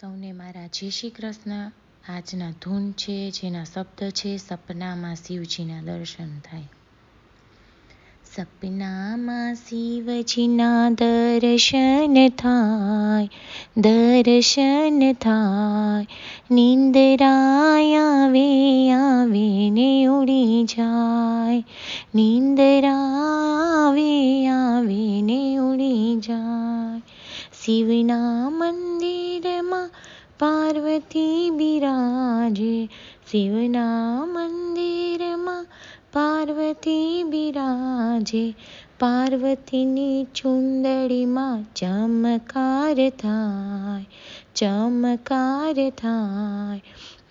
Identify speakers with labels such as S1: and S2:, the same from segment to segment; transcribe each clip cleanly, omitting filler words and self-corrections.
S1: સૌને મારા જય શ્રી કૃષ્ણ. આજના ધૂન છે જેના શબ્દ છે સપનામાં શિવજીના દર્શન થાય. સપનામાં શિવજીના દર્શન થાય, દર્શન થાય. નિંદરાય આવે ને ઉડી જાય, નિંદરાય આવે ને ઉડી જાય. શિવના મંદિરમાં પાર્વતી બિરાજે, શિવના મંદિરમાં પાર્વતી બિરાજે. પાર્વતીની ચુંદડીમાં ચમકાર થાય, ચમકાર થાય.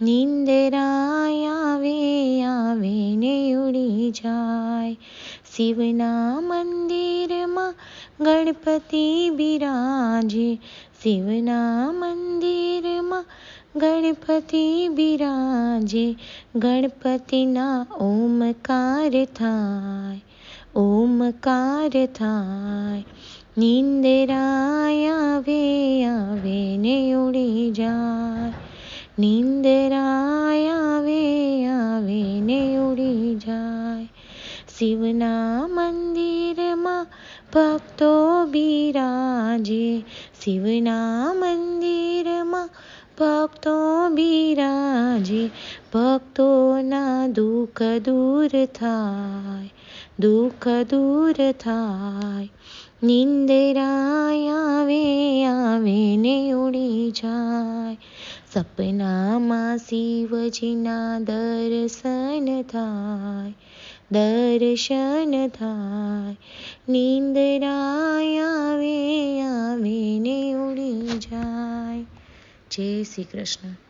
S1: નિંદરાય આવે ને ઉડી જાય. શિવના મંદિરમાં ગણપતિ બિરાજે, શિવના મંદિરમાં ગણપતિ બિરાજે. ગણપતિના ઓમકાર થાય, ઓમકાર થાય. નિંદરાય આવે ને ઉડી જાય, નિંદરાય આવે ને ઉડી જાય. શિવના મંદિરમાં ભક્તો બિરાજે, શિવના મંદિરમાં ભક્તો બિરાજે. ભક્તોના દુઃખ દૂર થાય, દુઃખ દૂર થાય. નિંદરાય આવે ને ઉડી જાય. સપનામાં શિવજીના દર્શન થાય, દર્શન થાય. નિંદરાય આવે ને ઉડી જાય. જય શ્રી કૃષ્ણ.